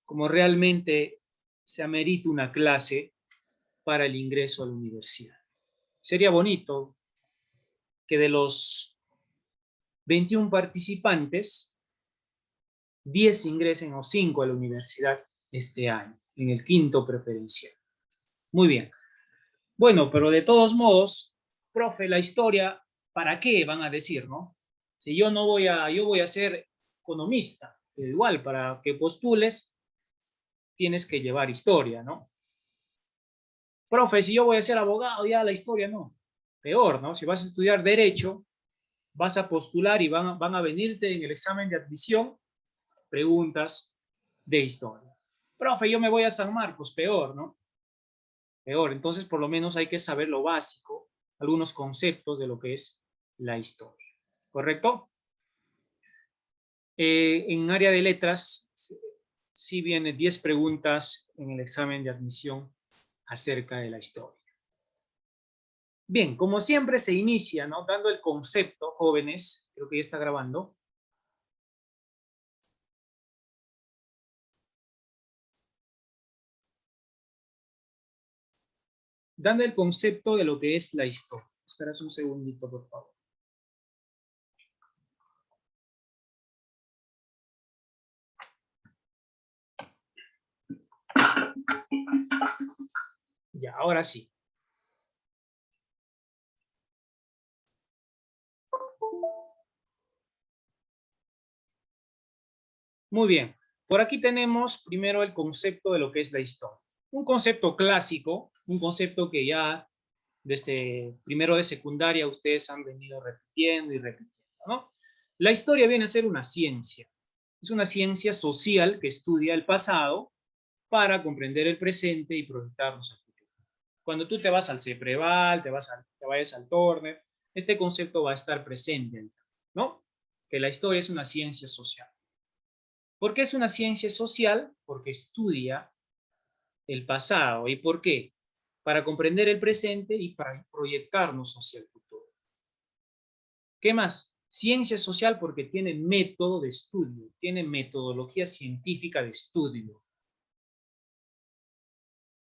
como realmente se amerita una clase para el ingreso a la universidad. Sería bonito que de los 21 participantes, 10 ingresen o 5 a la universidad este año, en el quinto preferencial. Muy bien. Bueno, pero de todos modos, profe, la historia, ¿para qué van a decir, no? Si yo no voy a, yo voy a ser economista, igual, para que postules, tienes que llevar historia, ¿no? Profe, si yo voy a ser abogado, ya la historia no. Peor, ¿no? Si vas a estudiar derecho, vas a postular y van a venirte en el examen de admisión preguntas de historia. Profe, yo me voy a San Marcos, peor, ¿no? Peor. Entonces, por lo menos hay que saber lo básico, algunos conceptos de lo que es la historia. ¿Correcto? En área de letras, sí vienen 10 preguntas en el examen de admisión acerca de la historia. Bien, como siempre se inicia, ¿no? Dando el concepto, jóvenes, creo que ya está grabando. Dando el concepto de lo que es la historia. Esperas un segundito, por favor. Ya, ahora sí. Muy bien. Por aquí tenemos primero el concepto de lo que es la historia. Un concepto clásico, un concepto que ya desde primero de secundaria ustedes han venido repitiendo y repitiendo, ¿no? La historia viene a ser una ciencia. Es una ciencia social que estudia el pasado para comprender el presente y proyectarnos al futuro. Cuando tú te vas al CEPREVAL, te vayas al Turner, este concepto va a estar presente, ¿no? Que la historia es una ciencia social. ¿Por qué es una ciencia social? Porque estudia el pasado. ¿Y por qué? Para comprender el presente y para proyectarnos hacia el futuro. ¿Qué más? Ciencia social porque tiene método de estudio, tiene metodología científica de estudio.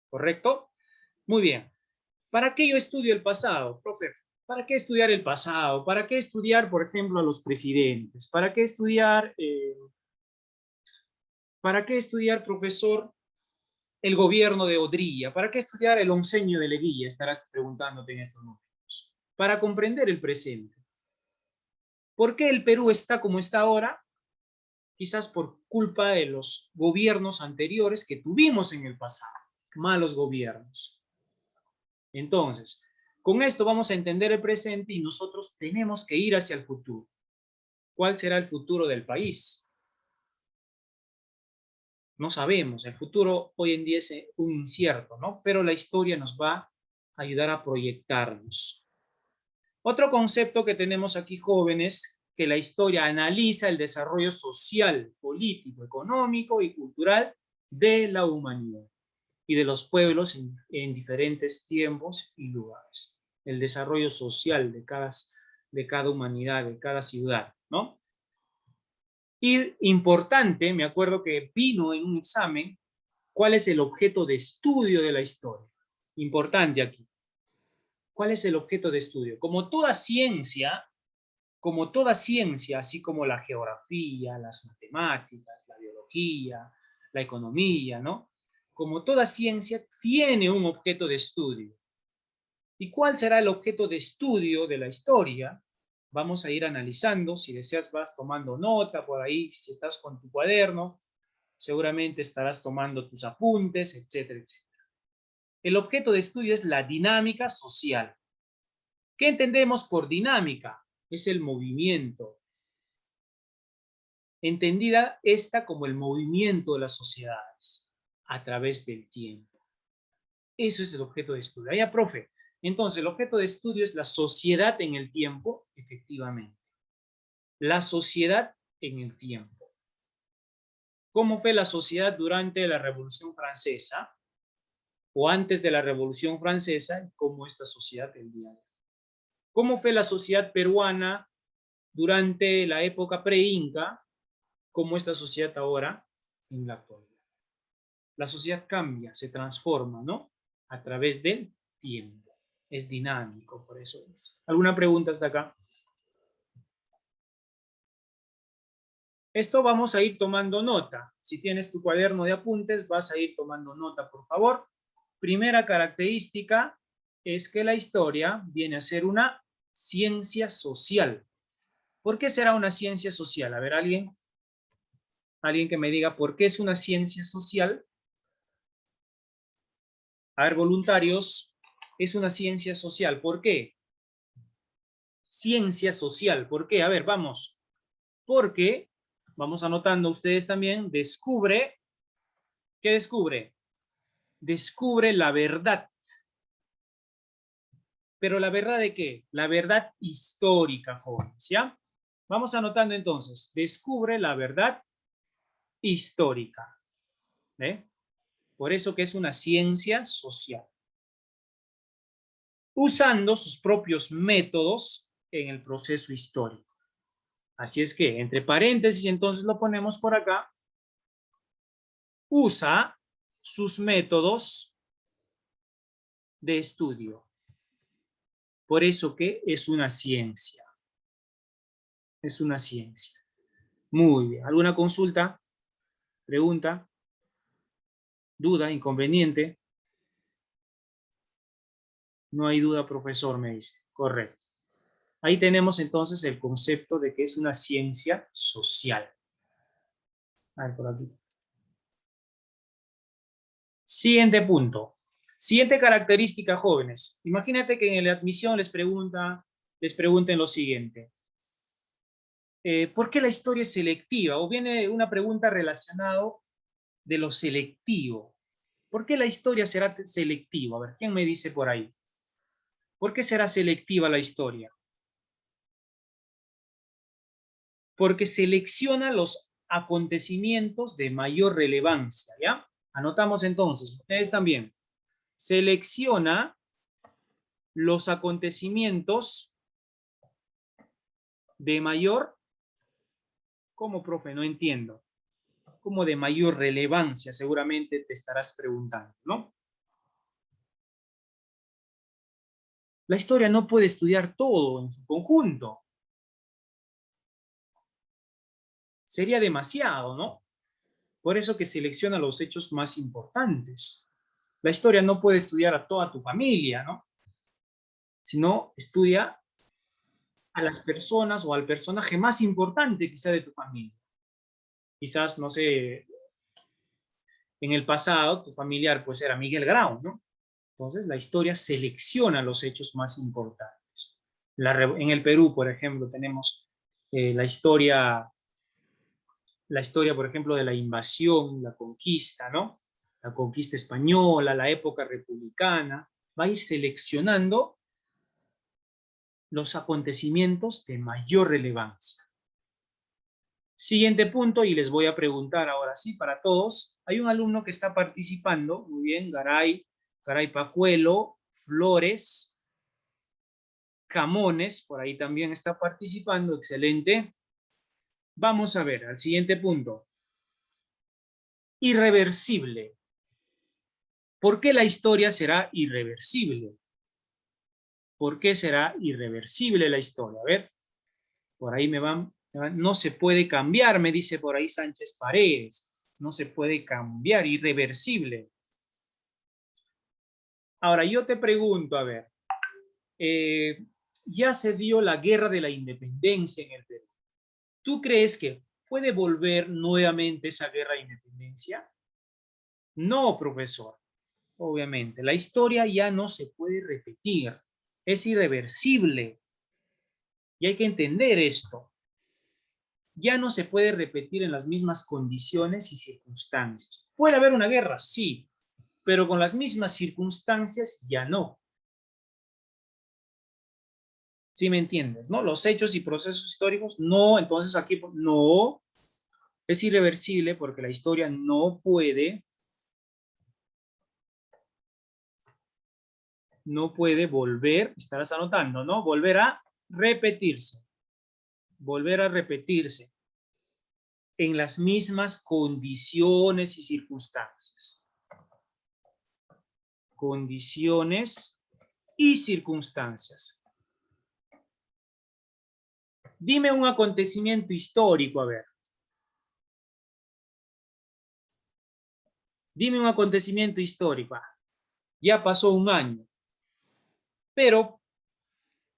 ¿Correcto? Muy bien. ¿Para qué yo estudio el pasado, profe? ¿Para qué estudiar el pasado? ¿Para qué estudiar, por ejemplo, a los presidentes? ¿Para qué estudiar, profesor, el gobierno de Odría? ¿Para qué estudiar el onceño de Leguía? Estarás preguntándote en estos momentos. Para comprender el presente. ¿Por qué el Perú está como está ahora? Quizás por culpa de los gobiernos anteriores que tuvimos en el pasado. Malos gobiernos. Entonces, con esto vamos a entender el presente y nosotros tenemos que ir hacia el futuro. ¿Cuál será el futuro del país? No sabemos. El futuro hoy en día es un incierto, ¿no? Pero la historia nos va a ayudar a proyectarnos. Otro concepto que tenemos aquí, jóvenes, que la historia analiza el desarrollo social, político, económico y cultural de la humanidad y de los pueblos en diferentes tiempos y lugares. El desarrollo social de cada humanidad, de cada ciudad, ¿no? Y importante, me acuerdo que vino en un examen, ¿cuál es el objeto de estudio de la historia? Importante aquí. ¿Cuál es el objeto de estudio? Como toda ciencia, así como la geografía, las matemáticas, la biología, la economía, ¿no? Como toda ciencia, tiene un objeto de estudio. ¿Y cuál será el objeto de estudio de la historia? Vamos a ir analizando. Si deseas, vas tomando nota por ahí. Si estás con tu cuaderno, seguramente estarás tomando tus apuntes, etcétera, etcétera. El objeto de estudio es la dinámica social. ¿Qué entendemos por dinámica? Es el movimiento. Entendida esta como el movimiento de las sociedades a través del tiempo. Eso es el objeto de estudio. Ya, profe. Entonces, el objeto de estudio es la sociedad en el tiempo, efectivamente. La sociedad en el tiempo. ¿Cómo fue la sociedad durante la Revolución Francesa? O antes de la Revolución Francesa, ¿cómo es la sociedad el día de hoy? ¿Cómo fue la sociedad peruana durante la época pre-inca? ¿Cómo es la sociedad ahora en la actualidad? la sociedad cambia, se transforma, ¿no? A través del tiempo. Es dinámico, por eso es. ¿Alguna pregunta hasta acá? Esto vamos a ir tomando nota. Si tienes tu cuaderno de apuntes, vas a ir tomando nota, por favor. Primera característica es que la historia viene a ser una ciencia social. ¿Por qué será una ciencia social? A ver, alguien que me diga por qué es una ciencia social. A ver, voluntarios, es una ciencia social. ¿Por qué? Ciencia social. ¿Por qué? A ver, vamos. Porque, vamos anotando ustedes también, descubre, ¿qué descubre? Descubre la verdad. ¿Pero la verdad de qué? La verdad histórica, jóvenes, ¿ya? Vamos anotando entonces. Descubre la verdad histórica. ¿Eh? Por eso que es una ciencia social. Usando sus propios métodos en el proceso histórico. Así es que, entre paréntesis, entonces lo ponemos por acá. Usa sus métodos de estudio. Por eso que es una ciencia. Es una ciencia. Muy bien. ¿Alguna consulta? ¿Pregunta? ¿Duda? ¿Inconveniente? No hay duda, profesor, me dice. Correcto. Ahí tenemos entonces el concepto de que es una ciencia social. A ver, por aquí. Siguiente punto. Siguiente característica, jóvenes. Imagínate que en la admisión les pregunten lo siguiente. ¿Por qué la historia es selectiva? O viene una pregunta relacionada de lo selectivo. ¿Por qué la historia será selectiva? A ver, ¿quién me dice por ahí? ¿Por qué será selectiva la historia? Porque selecciona los acontecimientos de mayor relevancia, ¿ya? Anotamos entonces, ustedes también. Selecciona los acontecimientos de mayor, ¿cómo, profe? No entiendo. Como de mayor relevancia, seguramente te estarás preguntando, ¿no? La historia no puede estudiar todo en su conjunto. Sería demasiado, ¿no? Por eso que selecciona los hechos más importantes. La historia no puede estudiar a toda tu familia, ¿no? Sino estudia a las personas o al personaje más importante quizá de tu familia. Quizás, no sé, en el pasado tu familiar pues era Miguel Grau, ¿no? Entonces la historia selecciona los hechos más importantes. En el Perú, por ejemplo, tenemos la historia, por ejemplo, de la invasión, la conquista, ¿no? La conquista española, la época republicana, va a ir seleccionando los acontecimientos de mayor relevancia. Siguiente punto, y les voy a preguntar ahora sí para todos. Hay un alumno que está participando, muy bien, Garay Pajuelo, Flores, Camones, por ahí también está participando, excelente. Vamos a ver, al siguiente punto. Irreversible. ¿Por qué la historia será irreversible? ¿Por qué será irreversible la historia? A ver, por ahí me van. No se puede cambiar, me dice por ahí Sánchez Paredes. No se puede cambiar, irreversible. Ahora, yo te pregunto, a ver, ya se dio la guerra de la independencia en el Perú. ¿Tú crees que puede volver nuevamente esa guerra de independencia? No, profesor. Obviamente, la historia ya no se puede repetir. Es irreversible. Y hay que entender esto. Ya no se puede repetir en las mismas condiciones y circunstancias. ¿Puede haber una guerra? Sí, pero con las mismas circunstancias ya no. ¿Sí me entiendes? ¿No? Los hechos y procesos históricos, no, entonces aquí no, es irreversible porque la historia no puede volver, estarás anotando, ¿no? Volver a repetirse en las mismas condiciones y circunstancias. condiciones y circunstancias. Dime un acontecimiento histórico, a ver. Dime un acontecimiento histórico. Ya pasó un año, pero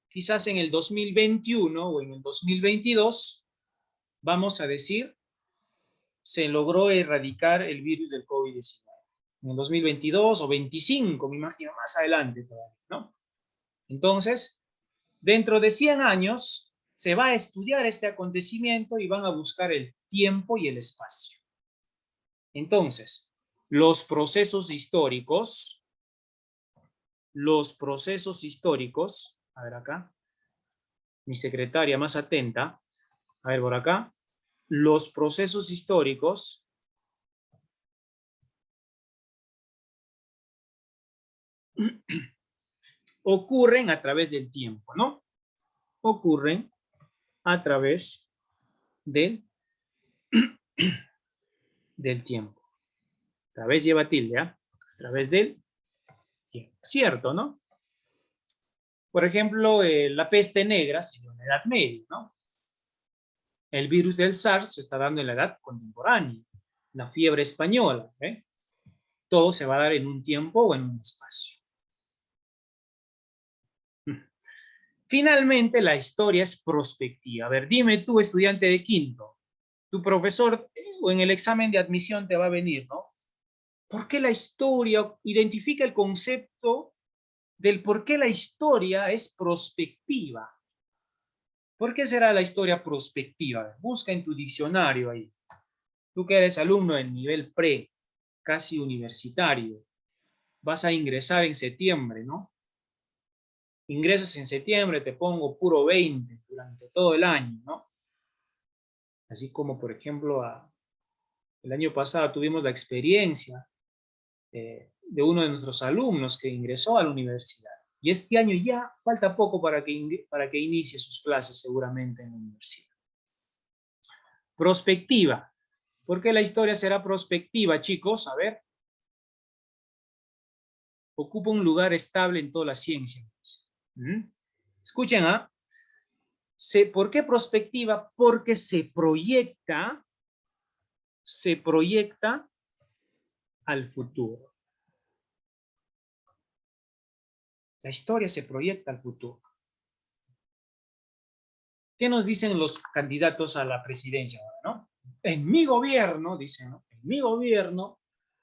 quizás en el 2021 o en el 2022, vamos a decir, se logró erradicar el virus del COVID-19. En el 2022 o 25, me imagino, más adelante todavía, ¿no? Entonces, dentro de 100 años, se va a estudiar este acontecimiento y van a buscar el tiempo y el espacio. Entonces, los procesos históricos, a ver acá, mi secretaria más atenta, a ver por acá, los procesos históricos ocurren a través del tiempo, ¿no? Ocurren a través del, del tiempo. A través lleva tilde, ¿eh? A través del tiempo. Cierto, ¿no? Por ejemplo, la peste negra se dio en la Edad Media, ¿no? El virus del SARS se está dando en la edad contemporánea. La fiebre española, ¿eh? Todo se va a dar en un tiempo o en un espacio. Finalmente, la historia es prospectiva. A ver, dime tú, estudiante de quinto, tu profesor o en el examen de admisión te va a venir, ¿no? ¿Por qué la historia identifica el concepto del por qué la historia es prospectiva? ¿Por qué será la historia prospectiva? Busca en tu diccionario ahí. Tú que eres alumno del nivel pre, casi universitario, vas a ingresar en septiembre, ¿no? Ingresas en septiembre, te pongo puro 20 durante todo el año, ¿no? Así como, por ejemplo, el año pasado tuvimos la experiencia de uno de nuestros alumnos que ingresó a la universidad. Y este año ya falta poco para que inicie sus clases seguramente en la universidad. Prospectiva. ¿Por qué la historia será prospectiva, chicos? A ver. Ocupa un lugar estable en toda la ciencia. Escuchen, ¿ah? ¿Por qué prospectiva? Porque se proyecta al futuro. La historia se proyecta al futuro. ¿Qué nos dicen los candidatos a la presidencia ahora, no? En mi gobierno, dicen, ¿no? En mi gobierno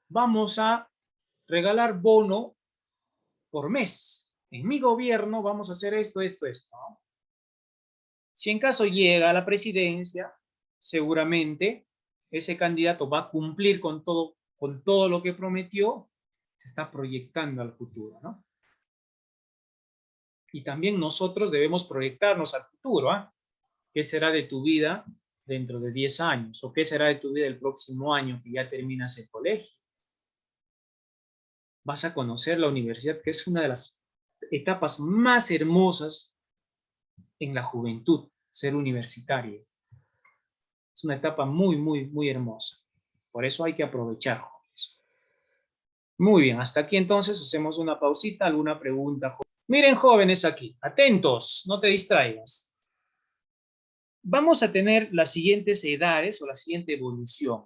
vamos a regalar bono por mes. En mi gobierno vamos a hacer esto, ¿no? Si en caso llega a la presidencia, seguramente ese candidato va a cumplir con todo lo que prometió, se está proyectando al futuro, ¿no? Y también nosotros debemos proyectarnos al futuro, ¿ah? ¿Qué será de tu vida dentro de 10 años? ¿O qué será de tu vida el próximo año que ya terminas el colegio? Vas a conocer la universidad, que es una de las etapas más hermosas en la juventud, ser universitario. Es una etapa muy, muy, muy hermosa. Por eso hay que aprovechar, jóvenes. Muy bien, hasta aquí entonces hacemos una pausita. ¿Alguna pregunta? Miren, jóvenes, aquí, atentos, no te distraigas. Vamos a tener las siguientes edades o la siguiente evolución.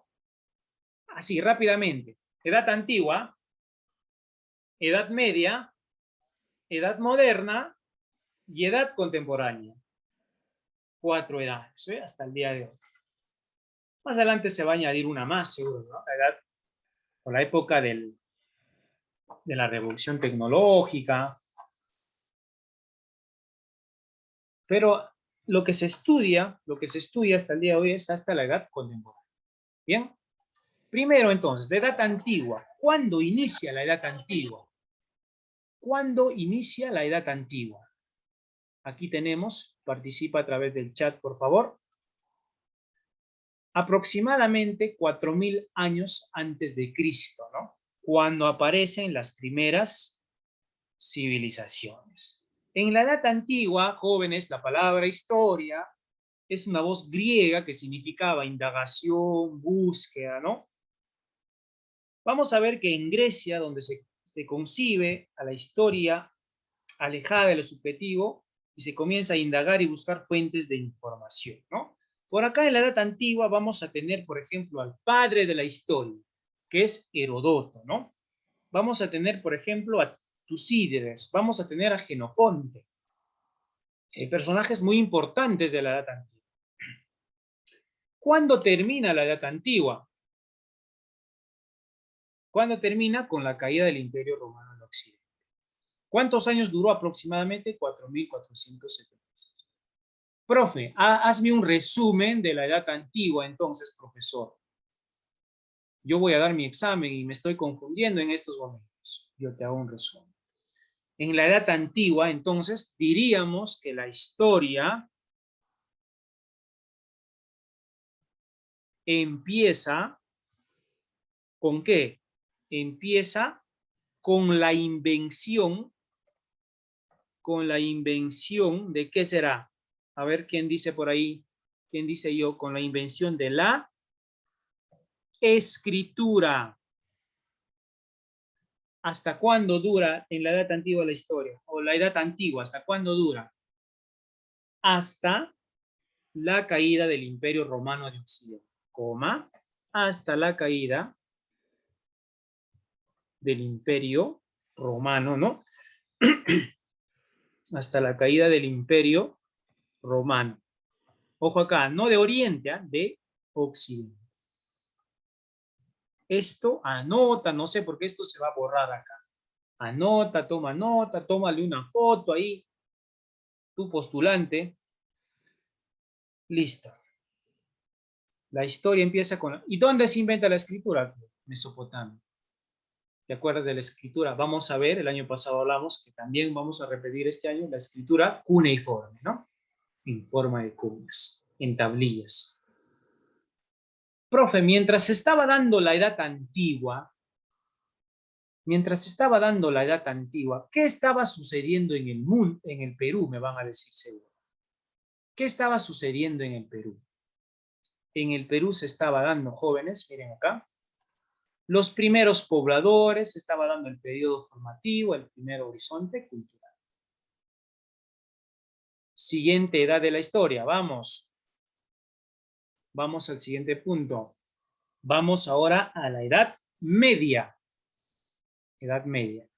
Así, rápidamente. Edad antigua, edad media, edad moderna y edad contemporánea. 4 edades, ¿eh? Hasta el día de hoy. Más adelante se va a añadir una más, seguro, ¿no? La edad o la época de la revolución tecnológica. Pero lo que se estudia hasta el día de hoy es hasta la edad contemporánea. ¿Bien? Primero, entonces, de edad antigua. ¿Cuándo inicia la edad antigua? ¿Cuándo inicia la edad antigua? Aquí tenemos, participa a través del chat, por favor. Aproximadamente 4000 años antes de Cristo, ¿no? Cuando aparecen las primeras civilizaciones. En la edad antigua, jóvenes, la palabra historia es una voz griega que significaba indagación, búsqueda, ¿no? Vamos a ver que en Grecia, donde se se concibe a la historia alejada de lo subjetivo y se comienza a indagar y buscar fuentes de información, ¿no? Por acá en la Edad Antigua vamos a tener, por ejemplo, al padre de la historia, que es Herodoto, ¿no? Vamos a tener, por ejemplo, a Tucídides, vamos a tener a Jenofonte, personajes muy importantes de la Edad Antigua. ¿Cuándo termina la Edad Antigua? ¿Cuándo termina? Con la caída del Imperio Romano en Occidente. ¿Cuántos años duró aproximadamente? 4.476. Profe, hazme un resumen de la Edad Antigua entonces, profesor. Yo voy a dar mi examen y me estoy confundiendo en estos momentos. Yo te hago un resumen. En la Edad Antigua, entonces, diríamos que la historia empieza ¿con qué? Empieza con la invención de ¿qué será? A ver, ¿quién dice por ahí? ¿Quién dice yo? Con la invención de la escritura. ¿Hasta cuándo dura en la Edad Antigua la historia? O la Edad Antigua, ¿hasta cuándo dura? Hasta la caída del Imperio Romano de Occidente, coma, hasta la caída del Imperio Romano, ¿no? Hasta la caída del Imperio Romano. Ojo acá, no de Oriente, ¿eh? De Occidente. Esto anota, no sé por qué esto se va a borrar acá. Anota, toma nota, tómale una foto ahí, tu postulante. Listo. La historia empieza con... ¿Y dónde se inventa la escritura? Mesopotamia. ¿Te acuerdas de la escritura? Vamos a ver, el año pasado hablamos que también vamos a repetir este año la escritura cuneiforme, ¿no? En forma de cunas, en tablillas. Profe, mientras se estaba dando la Edad Antigua, ¿qué estaba sucediendo en el mundo, en el Perú? Me van a decir seguro. ¿Qué estaba sucediendo en el Perú? En el Perú se estaba dando, jóvenes, miren acá, los primeros pobladores, se estaba dando el periodo formativo, el primer horizonte cultural. Siguiente edad de la historia, vamos. Vamos al siguiente punto. Vamos ahora a la Edad Media. Edad Media.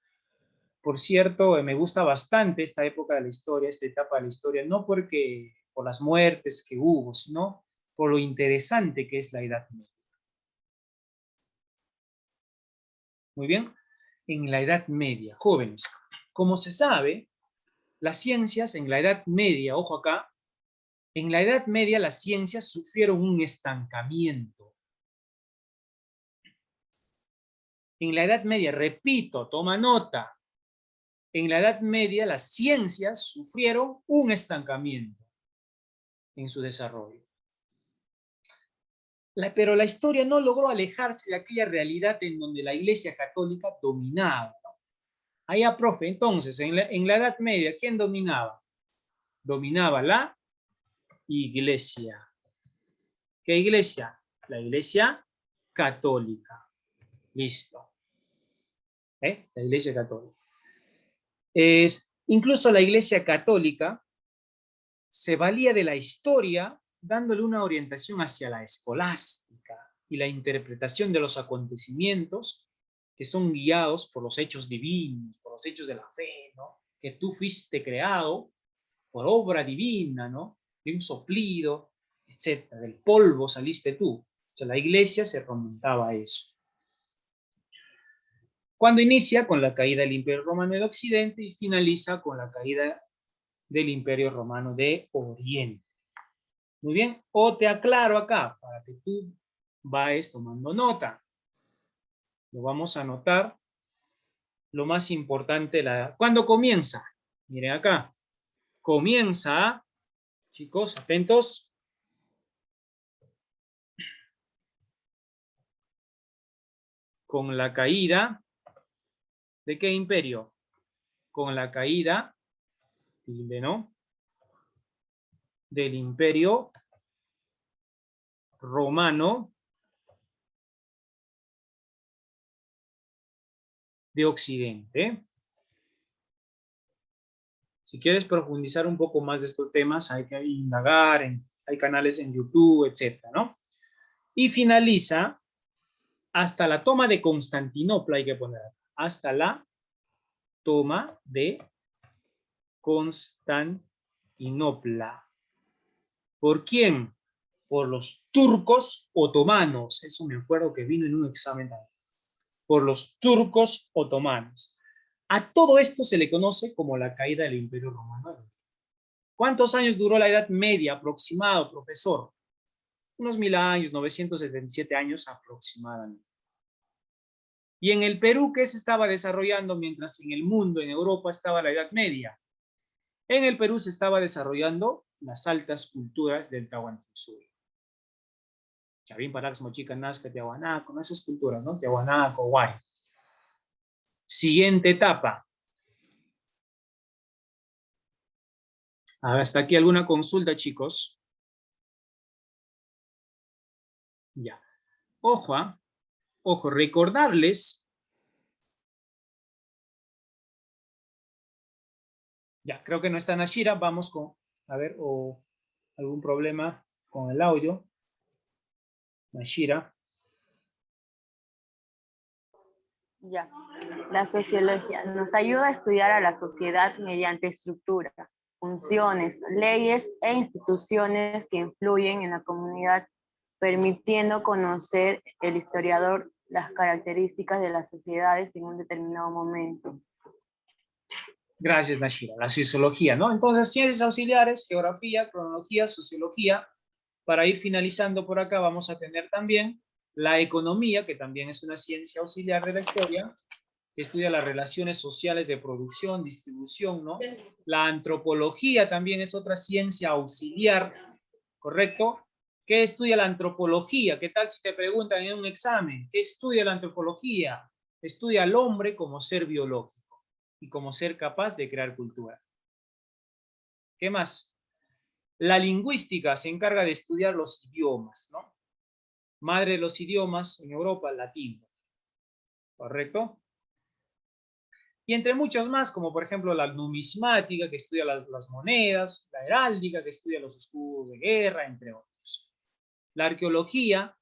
Por cierto, me gusta bastante esta época de la historia, esta etapa de la historia, no porque por las muertes que hubo, sino por lo interesante que es la Edad Media. Muy bien, en la Edad Media, jóvenes, como se sabe, las ciencias en la Edad Media, ojo acá, en la Edad Media las ciencias sufrieron un estancamiento. En la Edad Media, repito, toma nota, en la Edad Media las ciencias sufrieron un estancamiento en su desarrollo. Pero la historia no logró alejarse de aquella realidad en donde la Iglesia Católica dominaba, ¿no? Allá, profe, entonces, en la Edad Media, ¿quién dominaba? Dominaba la Iglesia. ¿Qué iglesia? La Iglesia Católica. Listo. La Iglesia Católica. Incluso la Iglesia Católica se valía de la historia dándole una orientación hacia la escolástica y la interpretación de los acontecimientos que son guiados por los hechos divinos, por los hechos de la fe, ¿no? Que tú fuiste creado por obra divina, ¿no? De un soplido, etcétera. Del polvo saliste tú. O sea, la iglesia se remontaba a eso. Cuando inicia con la caída del Imperio Romano de Occidente y finaliza con la caída del Imperio Romano de Oriente. Muy bien, o te aclaro acá para que tú vayas tomando nota. Lo vamos a anotar. Lo más importante, ¿cuándo comienza? Miren acá. Comienza, chicos, atentos. Con la caída, ¿de qué imperio? Con la caída, ¿no? Del Imperio Romano de Occidente. Si quieres profundizar un poco más de estos temas, hay que indagar, hay canales en YouTube, etcétera, ¿no? Y finaliza hasta la toma de Constantinopla, hay que poner, hasta la toma de Constantinopla. ¿Por quién? Por los turcos otomanos. Eso me acuerdo que vino en un examen también. Por los turcos otomanos. A todo esto se le conoce como la caída del Imperio Romano. ¿Cuántos años duró la Edad Media aproximado, profesor? Unos 1000 años, 977 años aproximadamente. Y en el Perú, ¿qué se estaba desarrollando mientras en el mundo, en Europa, estaba la Edad Media? En el Perú se estaba desarrollando las altas culturas del Tahuantinsuyo. Chavín, Parax, Mochica, Nazca, Tiahuanaco, ¿no? Esas culturas, ¿no? Tiahuanaco, Guay. Siguiente etapa. Hasta aquí alguna consulta, chicos. Ya. Ojo, ¿eh? Ojo, recordarles. Ya, creo que no está Nashira. Vamos con, a ver, o algún problema con el audio. Nashira. Ya. La sociología nos ayuda a estudiar a la sociedad mediante estructura, funciones, leyes e instituciones que influyen en la comunidad, permitiendo conocer el historiador las características de las sociedades en un determinado momento. Gracias, Nashira. La sociología, ¿no? Entonces, ciencias auxiliares, geografía, cronología, sociología. Para ir finalizando por acá, vamos a tener también la economía, que también es una ciencia auxiliar de la historia, que estudia las relaciones sociales de producción, distribución, ¿no? La antropología también es otra ciencia auxiliar, ¿correcto? ¿Qué estudia la antropología? ¿Qué tal si te preguntan en un examen? ¿Qué estudia la antropología? Estudia al hombre como ser biológico y como ser capaz de crear cultura. ¿Qué más? La lingüística se encarga de estudiar los idiomas, ¿no? Madre de los idiomas en Europa, el latín, ¿correcto? Y entre muchos más, como por ejemplo la numismática, que estudia las monedas, la heráldica, que estudia los escudos de guerra, entre otros. La arqueología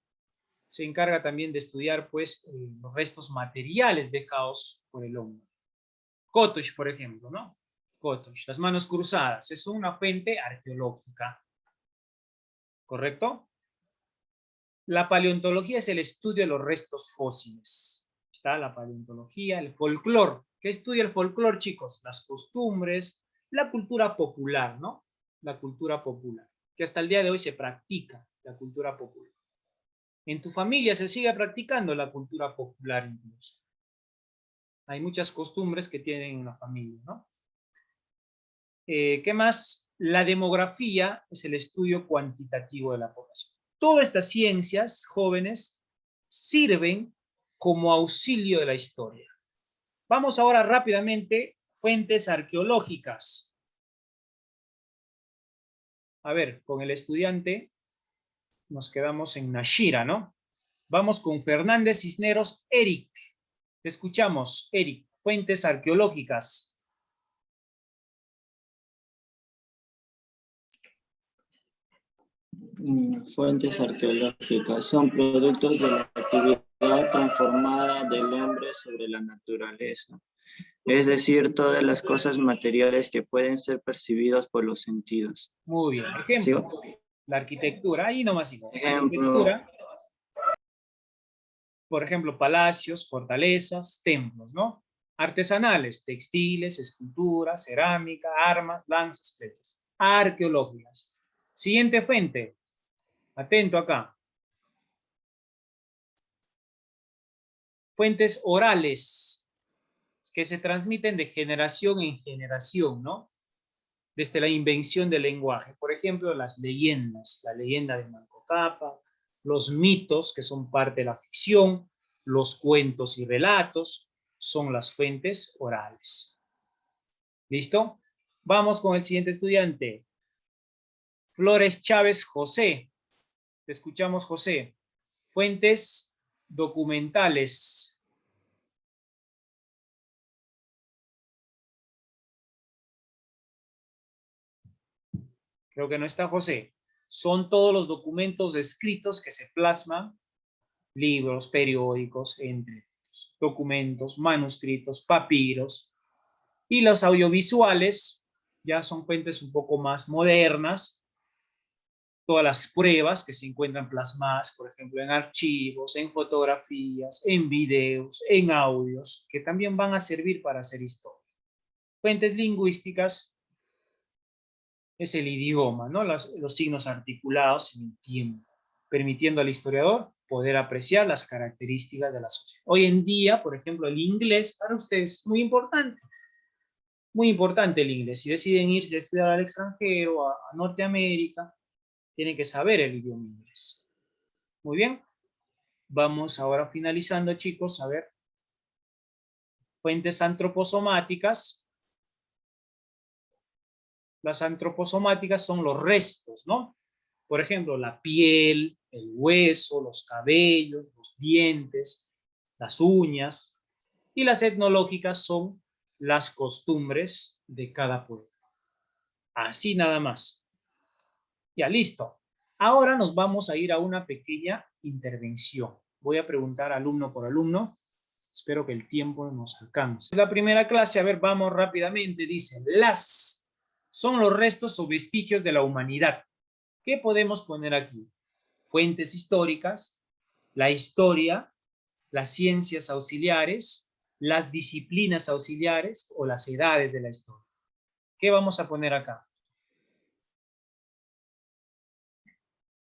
se encarga también de estudiar, pues, los restos materiales dejados por el hombre. Kotosh, por ejemplo, ¿no? Kotosh, las manos cruzadas, es una fuente arqueológica, ¿correcto? La paleontología es el estudio de los restos fósiles. Está la paleontología, el folclore. ¿Qué estudia el folclore, chicos? Las costumbres, la cultura popular, ¿no? La cultura popular, que hasta el día de hoy se practica, la cultura popular. En tu familia se sigue practicando la cultura popular incluso. Hay muchas costumbres que tienen en la familia, ¿no? ¿Qué más? La demografía es el estudio cuantitativo de la población. Todas estas ciencias, jóvenes, sirven como auxilio de la historia. Vamos ahora rápidamente, fuentes arqueológicas. A ver, con el estudiante nos quedamos en Nashira, ¿no? Vamos con Fernández Cisneros, Eric. Te escuchamos, Eric. Fuentes arqueológicas. Fuentes arqueológicas son productos de la actividad transformada del hombre sobre la naturaleza, es decir, todas las cosas materiales que pueden ser percibidas por los sentidos. Muy bien. Ejemplo, ¿sí? La arquitectura, ahí nomás igual. Arquitectura, por ejemplo, palacios, fortalezas, templos, ¿no? Artesanales, textiles, esculturas, cerámica, armas, lanzas, flechas. Arqueológicas. Siguiente fuente. Atento acá. Fuentes orales, que se transmiten de generación en generación, ¿no? Desde la invención del lenguaje. Por ejemplo, las leyendas, la leyenda de Manco Cápac, los mitos, que son parte de la ficción, los cuentos y relatos, son las fuentes orales. ¿Listo? Vamos con el siguiente estudiante. Flores Chávez José. Te escuchamos, José. Fuentes documentales. Creo que no está José. Son todos los documentos escritos que se plasman, libros, periódicos, entre documentos, manuscritos, papiros. Y los audiovisuales ya son fuentes un poco más modernas. Todas las pruebas que se encuentran plasmadas, por ejemplo, en archivos, en fotografías, en videos, en audios, que también van a servir para hacer historia. Fuentes lingüísticas es el idioma, ¿no? Los signos articulados en el tiempo, permitiendo al historiador poder apreciar las características de la sociedad. Hoy en día, por ejemplo, el inglés para ustedes es muy importante el inglés. Si deciden irse a estudiar al extranjero, a Norteamérica, tienen que saber el idioma inglés. Muy bien. Vamos ahora finalizando, chicos, a ver. Fuentes antroposomáticas. Las antroposomáticas son los restos, ¿no? Por ejemplo, la piel, el hueso, los cabellos, los dientes, las uñas. Y las etnológicas son las costumbres de cada pueblo. Así nada más. Ya, listo. Ahora nos vamos a ir a una pequeña intervención. Voy a preguntar alumno por alumno. Espero que el tiempo nos alcance. La primera clase, a ver, vamos rápidamente. Dice, las son los restos o vestigios de la humanidad. ¿Qué podemos poner aquí? Fuentes históricas, la historia, las ciencias auxiliares, las disciplinas auxiliares o las edades de la historia. ¿Qué vamos a poner acá?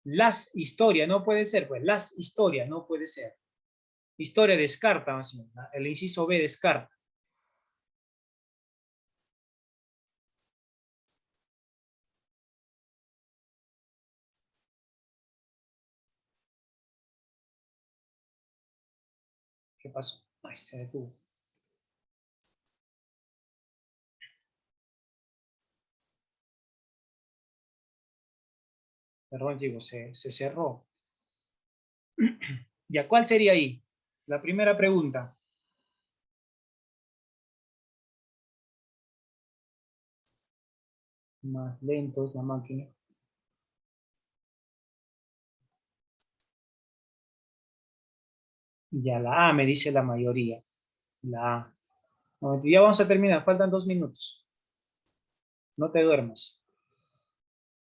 Las historia, no puede ser, pues las historia, no puede ser. Historia descarta, más o menos. El inciso B descarta. ¿Qué pasó? Ay, se detuvo. Perdón, chicos, se cerró. ¿Ya cuál sería ahí? La primera pregunta. Más lento es la máquina. Ya la A me dice la mayoría. La A. No, ya vamos a terminar, faltan 2 minutos. No te duermas.